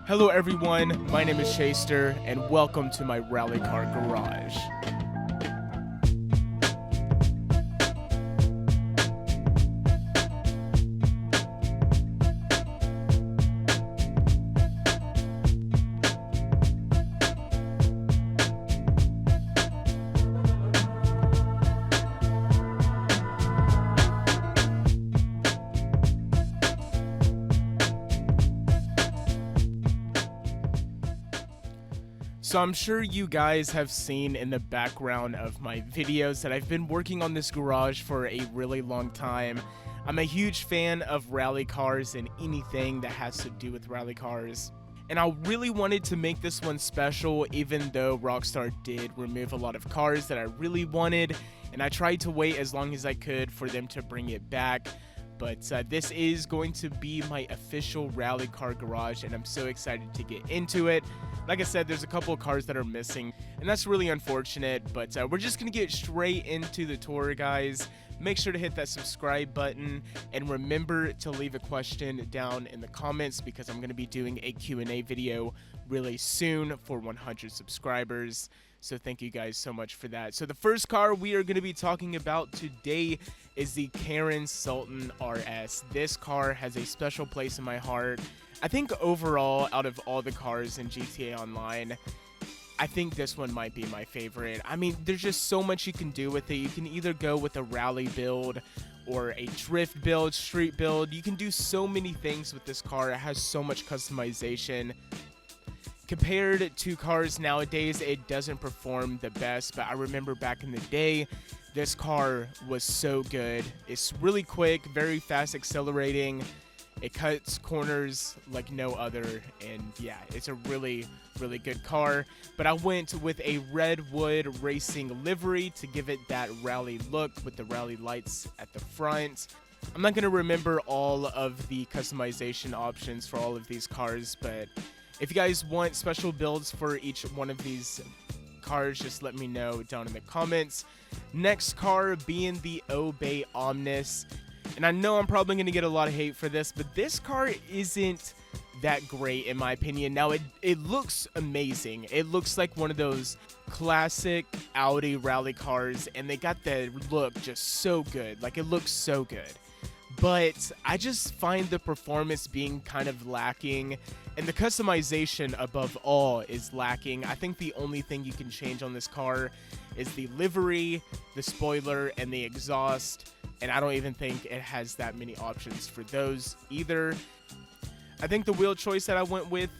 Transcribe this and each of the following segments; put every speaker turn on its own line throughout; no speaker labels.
Hello everyone, my name is Chaseter, and welcome to my rally car garage. So I'm sure you guys have seen in the background of my videos that I've been working on this garage for a really long time. I'm a huge fan of rally cars and anything that has to do with rally cars. And I really wanted to make this one special, even though Rockstar did remove a lot of cars that I really wanted, and I tried to wait as long as I could for them to bring it back. But this is going to be my official rally car garage, and I'm so excited to get into it. Like I said, there's a couple of cars that are missing, and that's really unfortunate, but we're just going to get straight into the tour, guys. Make sure to hit that subscribe button, and remember to leave a question down in the comments because I'm going to be doing a Q&A video really soon for 100 subscribers. So thank you guys so much for that. So the first car we are going to be talking about today is the Karen Sultan RS. This car has a special place in my heart. I think overall, out of all the cars in GTA Online, I think this one might be my favorite. I mean, there's just so much you can do with it. You can either go with a rally build or a drift build, street build. You can do so many things with this car. It has so much customization. Compared to cars nowadays, it doesn't perform the best, but I remember back in the day, this car was so good. It's really quick, very fast accelerating. It cuts corners like no other, and yeah, it's a really, really good car. But I went with a Redwood Racing livery to give it that rally look with the rally lights at the front. I'm not going to remember all of the customization options for all of these cars, but if you guys want special builds for each one of these cars, just let me know down in the comments. Next car being the Obey Omnis. And I know I'm probably going to get a lot of hate for this, but this car isn't that great in my opinion. Now, it looks amazing. It looks like one of those classic Audi rally cars, and they got the look just so good. Like, it looks so good. But I just find the performance being kind of lacking, and the customization above all is lacking. I think the only thing you can change on this car is the livery, the spoiler, and the exhaust, and I don't even think it has that many options for those either. I think the wheel choice that I went with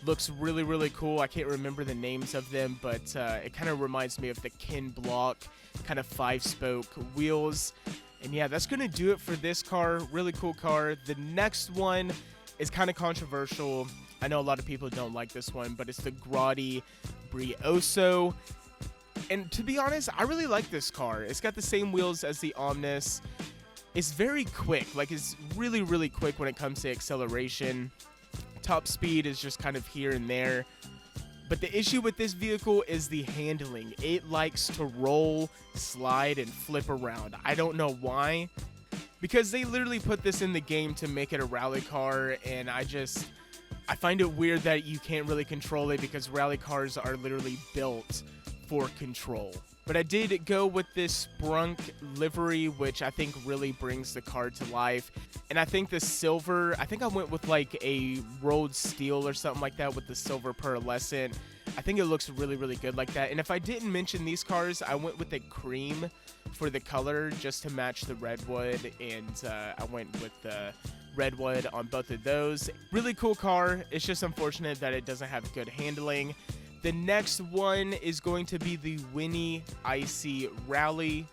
looks really, really cool. I can't remember the names of them, but it kind of reminds me of the Ken Block kind of 5-spoke wheels. And yeah, that's going to do it for this car. Really cool car. The next one is kind of controversial. I know a lot of people don't like this one, but it's the Grobrioso. And to be honest, I really like this car. It's got the same wheels as the Omnis. It's very quick. Like, it's really, really quick when it comes to acceleration. Top speed is just kind of here and there. But the issue with this vehicle is the handling. It likes to roll, slide, and flip around. I don't know why. Because they literally put this in the game to make it a rally car, and I find it weird that you can't really control it because rally cars are literally built for control. But I did go with this Sprunk livery, which I think really brings the car to life. And I think the silver, I think I went with like a rolled steel or something like that with the silver pearlescent. I think it looks really, really good like that. And if I didn't mention these cars, I went with a cream for the color just to match the Redwood. And I went with the Redwood on both of those. Really cool car. It's just unfortunate that it doesn't have good handling. The next one is going to be the Winnie Icy Rally.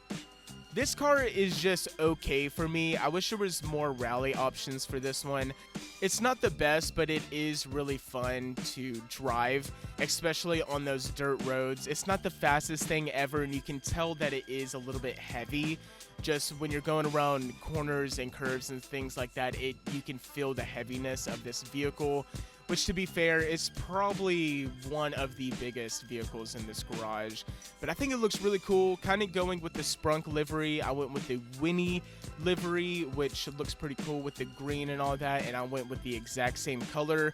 This car is just okay for me. I wish there was more rally options for this one. It's not the best, but it is really fun to drive, especially on those dirt roads. It's not the fastest thing ever, and you can tell that it is a little bit heavy. Just when you're going around corners and curves and things like that, you can feel the heaviness of this vehicle, which, to be fair, is probably one of the biggest vehicles in this garage. But I think it looks really cool. Kind of going with the Sprunk livery. I went with the Winnie livery, which looks pretty cool with the green and all that, and I went with the exact same color.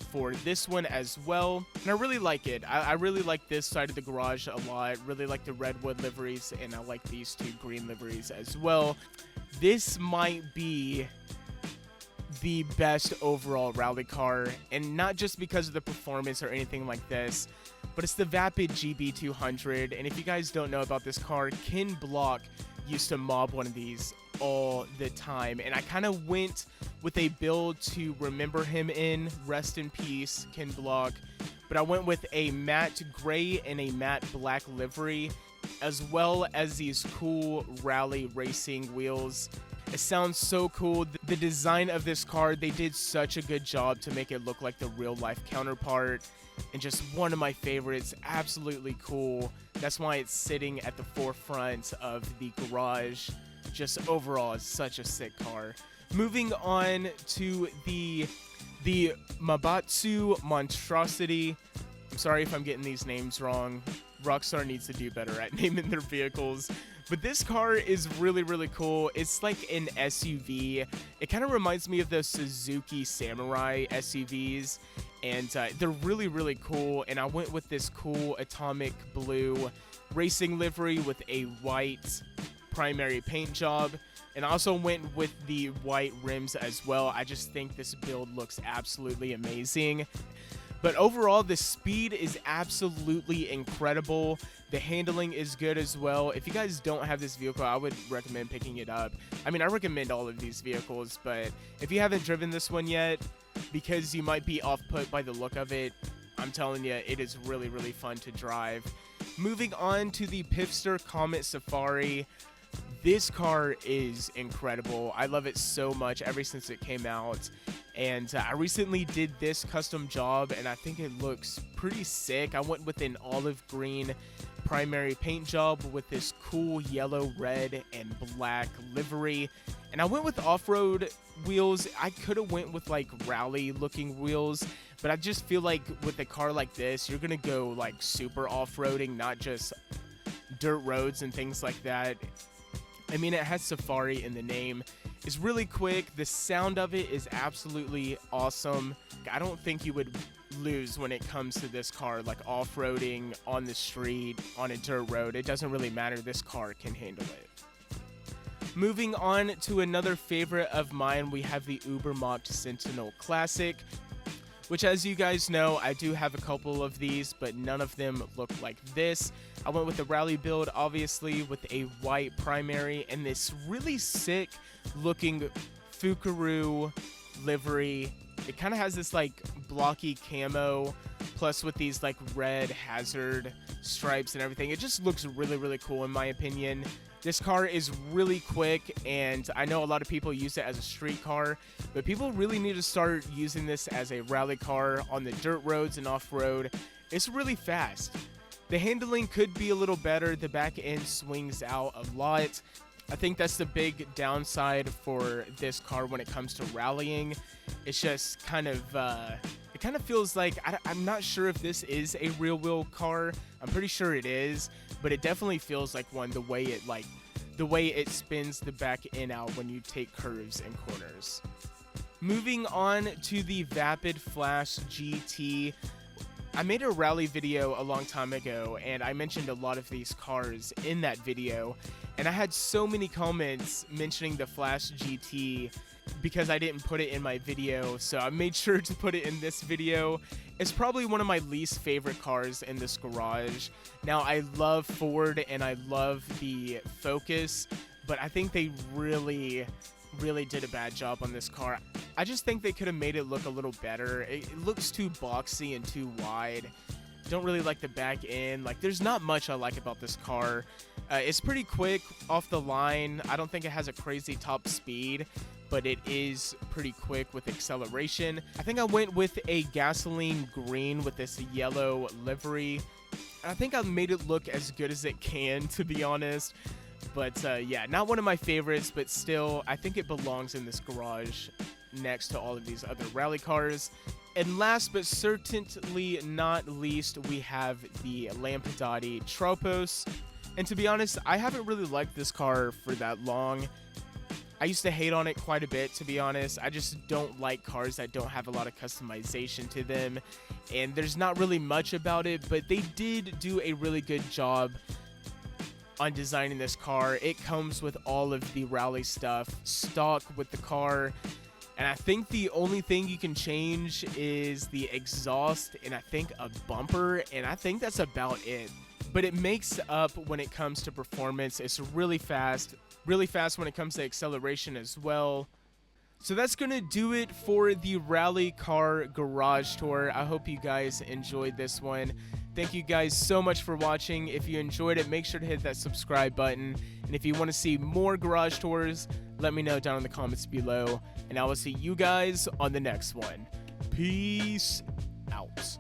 for this one as well, and I really like it. I really like this side of the garage a lot. Really like the redwood liveries, and I like these two green liveries as well. This might be the best overall rally car, and not just because of the performance or anything like this, but it's the Vapid GB200. And if you guys don't know about this car, Ken Block used to mob one of these all the time, and I kind of went with a build to remember him in. Rest in peace, Ken Block. But I went with a matte gray and a matte black livery, as well as these cool rally racing wheels. It sounds so cool. The design of this car, they did such a good job to make it look like the real life counterpart, and just one of my favorites. Absolutely cool. That's why it's sitting at the forefront of the garage. Just overall, it's such a sick car. Moving on to the Mabatsu Monstrosity. I'm sorry if I'm getting these names wrong. Rockstar needs to do better at naming their vehicles. But this car is really, really cool. It's like an SUV. It kind of reminds me of the Suzuki Samurai SUVs. And they're really, really cool. And I went with this cool atomic blue racing livery with a white primary paint job. And I also went with the white rims as well. I just think this build looks absolutely amazing. But overall, the speed is absolutely incredible. The handling is good as well. If you guys don't have this vehicle, I would recommend picking it up. I mean, I recommend all of these vehicles, but if you haven't driven this one yet, because you might be off-put by the look of it, I'm telling you, it is really, really fun to drive. Moving on to the Pifster Comet Safari. This car is incredible. I love it so much ever since it came out. And I recently did this custom job, and I think it looks pretty sick. I went with an olive green primary paint job with this cool yellow, red, and black livery. And I went with off-road wheels. I could have went with like rally looking wheels, but I just feel like with a car like this, you're gonna go like super off-roading, not just dirt roads and things like that. I mean, it has Safari in the name. It's really quick. The sound of it is absolutely awesome. I don't think you would lose when it comes to this car, like off-roading, on the street, on a dirt road. It doesn't really matter. This car can handle it. Moving on to another favorite of mine, we have the Ubermacht Sentinel Classic, which, as you guys know, I do have a couple of these, but none of them look like this. I went with the rally build, obviously, with a white primary and this really sick looking Fukaru livery. It kind of has this like blocky camo, plus with these like red hazard stripes and everything. It just looks really, really cool in my opinion. This car is really quick, and I know a lot of people use it as a street car, but people really need to start using this as a rally car on the dirt roads and off-road. It's really fast. The handling could be a little better. The back end swings out a lot. I think that's the big downside for this car when it comes to rallying. It's just kind of, it kind of feels like, I'm not sure if this is a real wheel car. I'm pretty sure it is, but it definitely feels like one, the way it spins the back end out when you take curves and corners. Moving on to the Vapid Flash GT. I made a rally video a long time ago, and I mentioned a lot of these cars in that video, and I had so many comments mentioning the Flash GT because I didn't put it in my video, so I made sure to put it in this video. It's probably one of my least favorite cars in this garage. Now, I love Ford and I love the Focus, but I think they really did a bad job on this car. I just think they could have made it look a little better. It looks too boxy and too wide. Don't really like the back end. Like, there's not much I like about this car. It's pretty quick off the line. I don't think it has a crazy top speed, but it is pretty quick with acceleration. I think I went with a gasoline green with this yellow livery. I think I made it look as good as it can, to be honest. But yeah, not one of my favorites, but still, I think it belongs in this garage next to all of these other rally cars. And last but certainly not least, we have the Lampad Tropos. And to be honest, I haven't really liked this car for that long. I used to hate on it quite a bit, to be honest. I just don't like cars that don't have a lot of customization to them, and there's not really much about it, but they did do a really good job on designing this car. It comes with all of the rally stuff stock with the car, and I think the only thing you can change is the exhaust and I think a bumper, and I think that's about it. But it makes up when it comes to performance. It's really fast when it comes to acceleration as well. So that's gonna do it for the rally car garage tour. I hope you guys enjoyed this one. Thank you guys so much for watching. If you enjoyed it, make sure to hit that subscribe button. And if you want to see more garage tours, let me know down in the comments below. And I will see you guys on the next one. Peace out.